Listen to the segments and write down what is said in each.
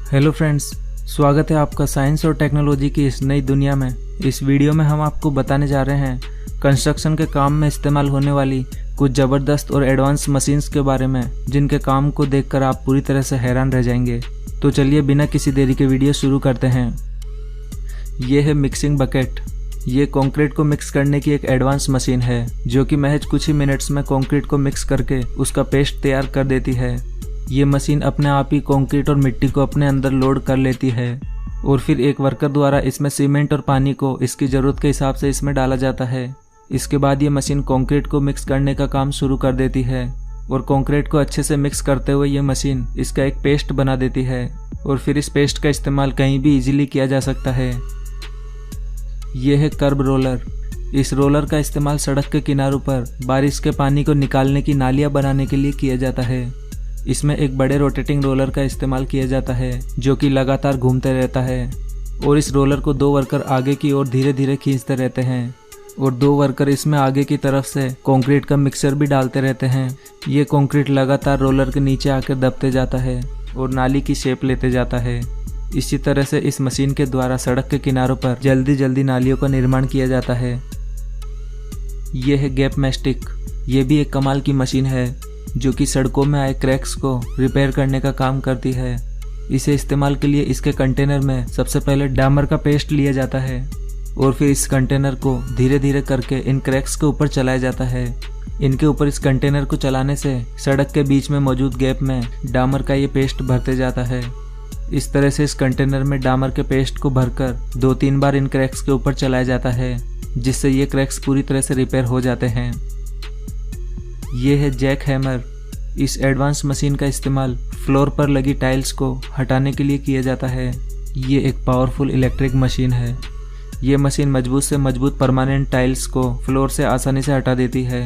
Hello friends, स्वागत है आपका साइंस और टेक्नोलॉजी की इस नई दुनिया में। इस वीडियो में हम आपको बताने जा रहे हैं कंस्ट्रक्शन के काम में इस्तेमाल होने वाली कुछ ज़बरदस्त और एडवांस मशीन्स के बारे में, जिनके काम को देखकर आप पूरी तरह से हैरान रह जाएंगे। तो चलिए बिना किसी देरी के वीडियो शुरू करते हैं। ये है मिक्सिंग बकेट। ये कंक्रीट को मिक्स करने की एक एडवांस मशीन है जो कि महज कुछ ही मिनट्स में कंक्रीट को मिक्स करके उसका पेस्ट तैयार कर देती है। ये मशीन अपने आप ही कंक्रीट और मिट्टी को अपने अंदर लोड कर लेती है और फिर एक वर्कर द्वारा इसमें सीमेंट और पानी को इसकी ज़रूरत के हिसाब से इसमें डाला जाता है। इसके बाद ये मशीन कंक्रीट को मिक्स करने का काम शुरू कर देती है और कंक्रीट को अच्छे से मिक्स करते हुए ये मशीन इसका एक पेस्ट बना देती है और फिर इस पेस्ट का इस्तेमाल कहीं भी इजीली किया जा सकता है। ये है कर्ब रोलर। इस रोलर का इस्तेमाल सड़क के किनारों पर बारिश के पानी को निकालने की नालियाँ बनाने के लिए किया जाता है। इसमें एक बड़े रोटेटिंग रोलर का इस्तेमाल किया जाता है जो कि लगातार घूमते रहता है और इस रोलर को दो वर्कर आगे की ओर धीरे धीरे खींचते रहते हैं और दो वर्कर इसमें आगे की तरफ से कंक्रीट का मिक्सचर भी डालते रहते हैं। ये कंक्रीट लगातार रोलर के नीचे आकर दबते जाता है और नाली की शेप लेते जाता है। इसी तरह से इस मशीन के द्वारा सड़क के किनारों पर जल्दी जल्दी नालियों का निर्माण किया जाता है। ये है गैप मैस्टिक। ये भी एक कमाल की मशीन है जो कि सड़कों में आए क्रैक्स को रिपेयर करने का काम करती है। इसे इस्तेमाल के लिए इसके कंटेनर में सबसे पहले डामर का पेस्ट लिया जाता है और फिर इस कंटेनर को धीरे धीरे करके इन क्रैक्स के ऊपर चलाया जाता है। इनके ऊपर इस कंटेनर को चलाने से सड़क के बीच में मौजूद गैप में डामर का ये पेस्ट भरते जाता है। इस तरह से इस कंटेनर में डामर के पेस्ट को भरकर 2-3 बार इन क्रैक्स के ऊपर चलाया जाता है, जिससे ये क्रैक्स पूरी तरह से रिपेयर हो जाते हैं। ये है जैक हैमर। इस एडवांस मशीन का इस्तेमाल फ्लोर पर लगी टाइल्स को हटाने के लिए किया जाता है। ये एक पावरफुल इलेक्ट्रिक मशीन है। ये मशीन मजबूत से मजबूत परमानेंट टाइल्स को फ्लोर से आसानी से हटा देती है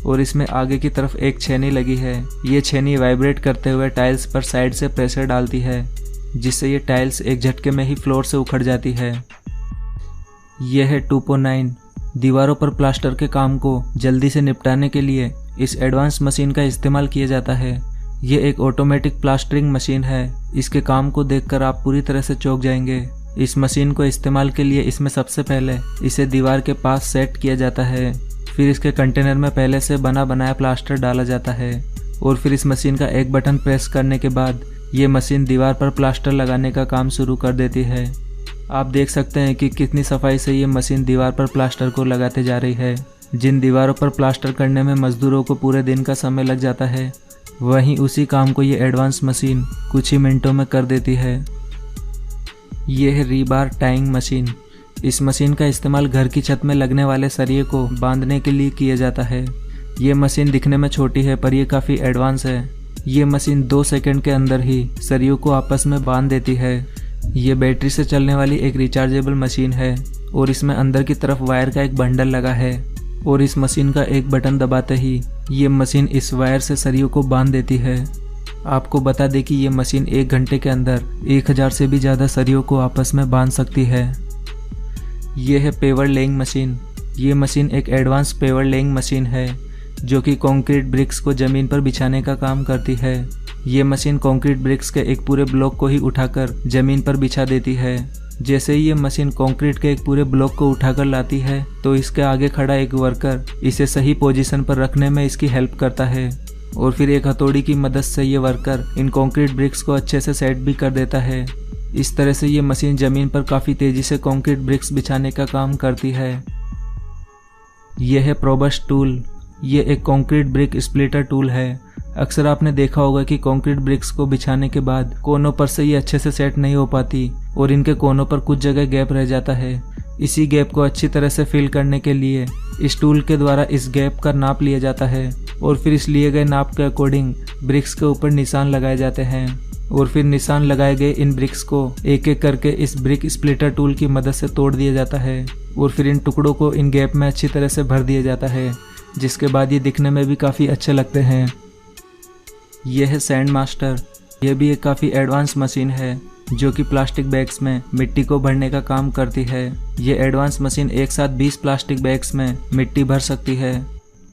और इसमें आगे की तरफ एक छेनी लगी है। ये छेनी वाइब्रेट करते हुए टाइल्स पर साइड से प्रेशर डालती है, जिससे ये टाइल्स एक झटके में ही फ्लोर से उखड़ जाती है। यह है 2.9। दीवारों पर प्लास्टर के काम को जल्दी से निपटाने के लिए इस एडवांस मशीन का इस्तेमाल किया जाता है। ये एक ऑटोमेटिक प्लास्टरिंग मशीन है। इसके काम को देखकर आप पूरी तरह से चौंक जाएंगे। इस मशीन को इस्तेमाल के लिए इसमें सबसे पहले इसे दीवार के पास सेट किया जाता है, फिर इसके कंटेनर में पहले से बना बनाया प्लास्टर डाला जाता है और फिर इस मशीन का एक बटन प्रेस करने के बाद ये मशीन दीवार पर प्लास्टर लगाने का काम शुरू कर देती है। आप देख सकते हैं कि कितनी सफाई से ये मशीन दीवार पर प्लास्टर को लगाते जा रही है। जिन दीवारों पर प्लास्टर करने में मजदूरों को पूरे दिन का समय लग जाता है, वहीं उसी काम को ये एडवांस मशीन कुछ ही मिनटों में कर देती है। ये है रीबार टाइंग मशीन। इस मशीन का इस्तेमाल घर की छत में लगने वाले सरिये को बांधने के लिए किया जाता है। ये मशीन दिखने में छोटी है पर यह काफ़ी एडवांस है। ये मशीन 2 सेकंड के अंदर ही सरियों को आपस में बांध देती है। ये बैटरी से चलने वाली एक रिचार्जेबल मशीन है और इसमें अंदर की तरफ वायर का एक बंडल लगा है और इस मशीन का एक बटन दबाते ही ये मशीन इस वायर से सरियों को बांध देती है। आपको बता दें कि ये मशीन 1 घंटे के अंदर 1000 से भी ज़्यादा सरियों को आपस में बांध सकती है। ये है पेवर लेइंग मशीन। ये मशीन एक एडवांस पेवर लेइंग मशीन है जो कि कंक्रीट ब्रिक्स को ज़मीन पर बिछाने का काम करती है। ये मशीन कंक्रीट ब्रिक्स के एक पूरे ब्लॉक को ही उठाकर ज़मीन पर बिछा देती है। जैसे ही ये मशीन कंक्रीट के एक पूरे ब्लॉक को उठाकर लाती है तो इसके आगे खड़ा एक वर्कर इसे सही पोजीशन पर रखने में इसकी हेल्प करता है और फिर एक हथौड़ी की मदद से ये वर्कर इन कंक्रीट ब्रिक्स को अच्छे से सेट भी कर देता है। इस तरह से ये मशीन ज़मीन पर काफ़ी तेज़ी से कंक्रीट ब्रिक्स बिछाने का काम करती है। यह है प्रोबस टूल। ये एक कंक्रीट ब्रिक स्प्लिटर टूल है। अक्सर आपने देखा होगा कि कंक्रीट ब्रिक्स को बिछाने के बाद कोनों पर से ये अच्छे से सेट नहीं हो पाती और इनके कोनों पर कुछ जगह गैप रह जाता है। इसी गैप को अच्छी तरह से फिल करने के लिए इस टूल के द्वारा इस गैप का नाप लिया जाता है और फिर इस लिए गए नाप के अकॉर्डिंग ब्रिक्स के ऊपर निशान लगाए जाते हैं और फिर निशान लगाए गए इन ब्रिक्स को एक एक करके इस ब्रिक स्प्लिटर टूल की मदद से तोड़ दिया जाता है और फिर इन टुकड़ों को इन गैप में अच्छी तरह से भर दिया जाता है, जिसके बाद ये दिखने में भी काफ़ी अच्छे लगते हैं। यह है सैंड मास्टर। यह भी एक काफ़ी एडवांस मशीन है जो कि प्लास्टिक बैग्स में मिट्टी को भरने का काम करती है। यह एडवांस मशीन एक साथ 20 प्लास्टिक बैग्स में मिट्टी भर सकती है।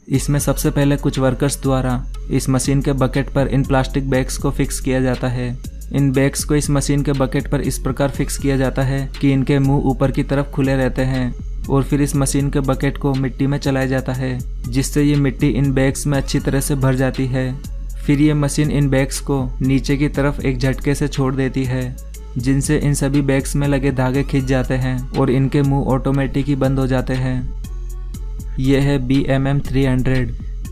इसमें सबसे पहले कुछ वर्कर्स द्वारा इस मशीन के बकेट पर इन प्लास्टिक बैग्स को फिक्स किया जाता है इन बैग्स को इस मशीन के बकेट पर इस प्रकार फिक्स किया जाता है कि इनके मुंह ऊपर की तरफ खुले रहते हैं और फिर इस मशीन के बकेट को मिट्टी में चलाया जाता है, जिससे ये मिट्टी इन बैग्स में अच्छी तरह से भर जाती है। फिर ये मशीन इन बैग्स को नीचे की तरफ एक झटके से छोड़ देती है, जिनसे इन सभी बैग्स में लगे धागे खिंच जाते हैं और इनके मुंह ऑटोमेटिक ही बंद हो जाते हैं। ये है BMM 300।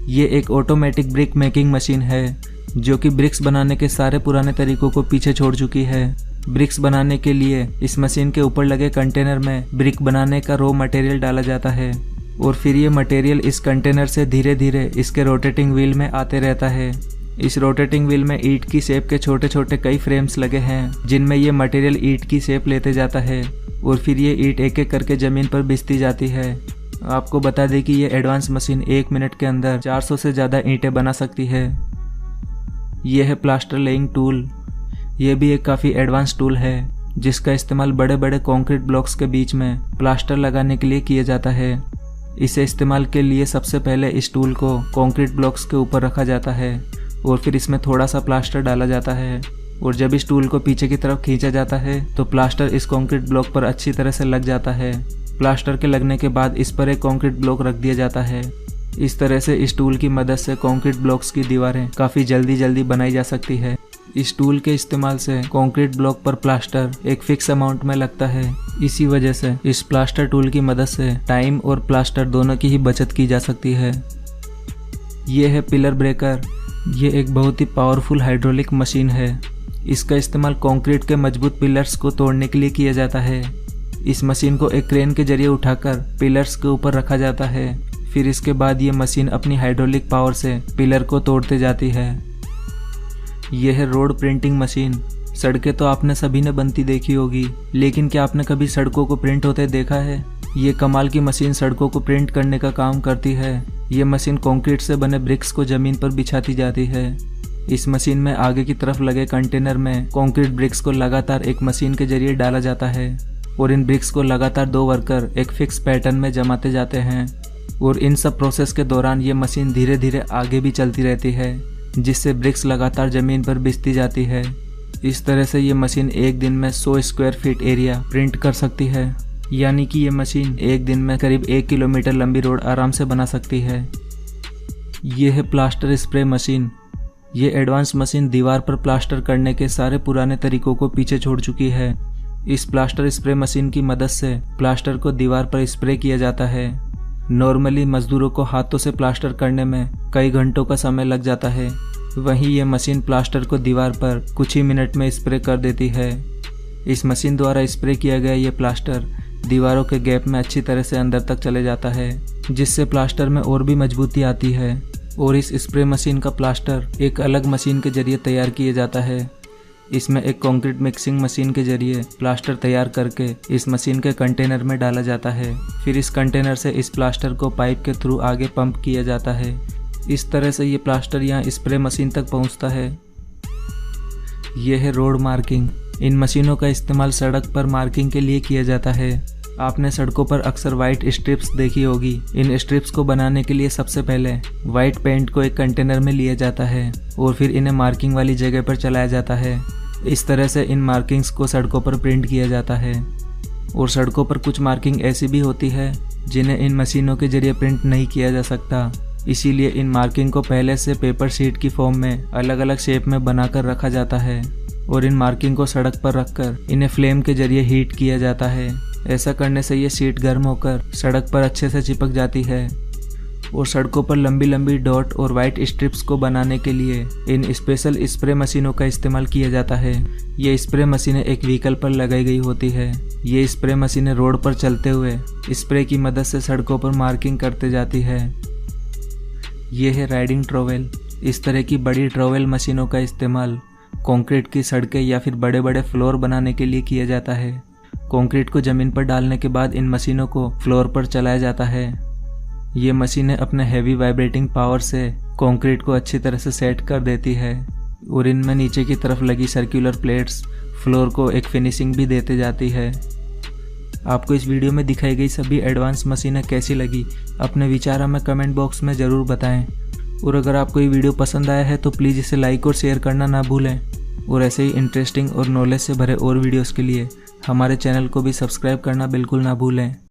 ये एक ऑटोमेटिक ब्रिक मेकिंग मशीन है जो कि ब्रिक्स बनाने के सारे पुराने तरीकों को पीछे छोड़ चुकी है। ब्रिक्स बनाने के लिए इस मशीन के ऊपर लगे कंटेनर में ब्रिक बनाने का रॉ मटेरियल डाला जाता है और फिर ये मटेरियल इस कंटेनर से धीरे धीरे इसके रोटेटिंग व्हील में आते रहता है। इस रोटेटिंग व्हील में ईंट की शेप के छोटे छोटे कई फ्रेम्स लगे हैं, जिनमें ये मटेरियल ईंट की शेप लेते जाता है और फिर ये ईंट एक एक करके ज़मीन पर बिछती जाती है। आपको बता दें कि ये एडवांस मशीन 1 मिनट के अंदर 400 से ज़्यादा ईंटें बना सकती है। यह है प्लास्टर लेइंग टूल। यह भी एक काफ़ी एडवांस टूल है जिसका इस्तेमाल बड़े बड़े कंक्रीट ब्लॉक्स के बीच में प्लास्टर लगाने के लिए किया जाता है। इसे इस्तेमाल के लिए सबसे पहले इस टूल को कंक्रीट ब्लॉक्स के ऊपर रखा जाता है और फिर इसमें थोड़ा सा प्लास्टर डाला जाता है और जब इस टूल को पीछे की तरफ खींचा जाता है तो प्लास्टर इस कंक्रीट ब्लॉक पर अच्छी तरह से लग जाता है। प्लास्टर के लगने के बाद इस पर एक कंक्रीट ब्लॉक रख दिया जाता है। इस तरह से इस टूल की मदद से कंक्रीट ब्लॉक्स की दीवारें काफ़ी जल्दी बनाई जा सकती है। इस टूल के इस्तेमाल से कंक्रीट ब्लॉक पर प्लास्टर एक फिक्स अमाउंट में लगता है। इसी वजह से इस प्लास्टर टूल की मदद से टाइम और प्लास्टर दोनों की ही बचत की जा सकती है। ये है पिलर ब्रेकर। ये एक बहुत ही पावरफुल हाइड्रोलिक मशीन है। इसका इस्तेमाल कंक्रीट के मजबूत पिलर्स को तोड़ने के लिए किया जाता है। इस मशीन को एक क्रेन के जरिए उठाकर पिलर्स के ऊपर रखा जाता है। फिर इसके बाद ये मशीन अपनी हाइड्रोलिक पावर से पिलर को तोड़ते जाती है। यह है रोड प्रिंटिंग मशीन। सड़कें तो आपने सभी ने बनती देखी होगी, लेकिन क्या आपने कभी सड़कों को प्रिंट होते देखा है? ये कमाल की मशीन सड़कों को प्रिंट करने का काम करती है। ये मशीन कंक्रीट से बने ब्रिक्स को जमीन पर बिछाती जाती है। इस मशीन में आगे की तरफ लगे कंटेनर में कंक्रीट ब्रिक्स को लगातार एक मशीन के जरिए डाला जाता है और इन ब्रिक्स को लगातार 2 वर्कर एक फिक्स पैटर्न में जमाते जाते हैं और इन सब प्रोसेस के दौरान ये मशीन धीरे धीरे आगे भी चलती रहती है, जिससे ब्रिक्स लगातार जमीन पर बिछती जाती है। इस तरह से ये मशीन एक दिन में 100 स्क्वायर फीट एरिया प्रिंट कर सकती है, यानी कि ये मशीन एक दिन में करीब 1 किलोमीटर लंबी रोड आराम से बना सकती है। ये है प्लास्टर स्प्रे मशीन। ये एडवांस मशीन दीवार पर प्लास्टर करने के सारे पुराने तरीकों को पीछे छोड़ चुकी है। इस प्लास्टर स्प्रे मशीन की मदद से प्लास्टर को दीवार पर स्प्रे किया जाता है। नॉर्मली मजदूरों को हाथों से प्लास्टर करने में कई घंटों का समय लग जाता है, वहीं ये मशीन प्लास्टर को दीवार पर कुछ ही मिनट में स्प्रे कर देती है। इस मशीन द्वारा स्प्रे किया गया ये प्लास्टर दीवारों के गैप में अच्छी तरह से अंदर तक चले जाता है, जिससे प्लास्टर में और भी मजबूती आती है और इस स्प्रे मशीन का प्लास्टर एक अलग मशीन के जरिए तैयार किया जाता है। इसमें एक कंक्रीट मिक्सिंग मशीन के जरिए प्लास्टर तैयार करके इस मशीन के कंटेनर में डाला जाता है। फिर इस कंटेनर से इस प्लास्टर को पाइप के थ्रू आगे पंप किया जाता है। इस तरह से ये प्लास्टर यहाँ स्प्रे मशीन तक पहुँचता है। यह है रोड मार्किंग। इन मशीनों का इस्तेमाल सड़क पर मार्किंग के लिए किया जाता है। आपने सड़कों पर अक्सर वाइट स्ट्रिप्स देखी होगी। इन स्ट्रिप्स को बनाने के लिए सबसे पहले वाइट पेंट को एक कंटेनर में लिया जाता है और फिर इन्हें मार्किंग वाली जगह पर चलाया जाता है। इस तरह से इन मार्किंग्स को सड़कों पर प्रिंट किया जाता है। और सड़कों पर कुछ मार्किंग ऐसी भी होती है जिन्हें इन मशीनों के जरिए प्रिंट नहीं किया जा सकता, इसीलिए इन मार्किंग को पहले से पेपर शीट की फॉर्म में अलग अलग शेप में बनाकर रखा जाता है और इन मार्किंग को सड़क पर रखकर इन्हें फ्लेम के जरिए हीट किया जाता है। ऐसा करने से ये शीट गर्म होकर सड़क पर अच्छे से चिपक जाती है। और सड़कों पर लंबी लंबी डॉट और वाइट स्ट्रिप्स को बनाने के लिए इन स्पेशल स्प्रे मशीनों का इस्तेमाल किया जाता है। ये स्प्रे मशीनें एक व्हीकल पर लगाई गई होती है। ये स्प्रे मशीनें रोड पर चलते हुए स्प्रे की मदद से सड़कों पर मार्किंग करते जाती है। ये है राइडिंग ट्रॉवेल। इस तरह की बड़ी ट्रॉवेल मशीनों का इस्तेमाल कंक्रीट की सड़कें या फिर बड़े बड़े फ्लोर बनाने के लिए किया जाता है। कंक्रीट को जमीन पर डालने के बाद इन मशीनों को फ्लोर पर चलाया जाता है। ये मशीनें अपने हैवी वाइब्रेटिंग पावर से कंक्रीट को अच्छी तरह से सेट कर देती है और इनमें नीचे की तरफ लगी सर्कुलर प्लेट्स फ्लोर को एक फिनिशिंग भी देते जाती है। आपको इस वीडियो में दिखाई गई सभी एडवांस मशीनें कैसी लगी, अपने विचार हमें कमेंट बॉक्स में ज़रूर बताएं। और अगर आपको ये वीडियो पसंद आया है तो प्लीज़ इसे लाइक और शेयर करना ना भूलें। और ऐसे ही इंटरेस्टिंग और नॉलेज से भरे और वीडियोस के लिए हमारे चैनल को भी सब्सक्राइब करना बिल्कुल ना भूलें।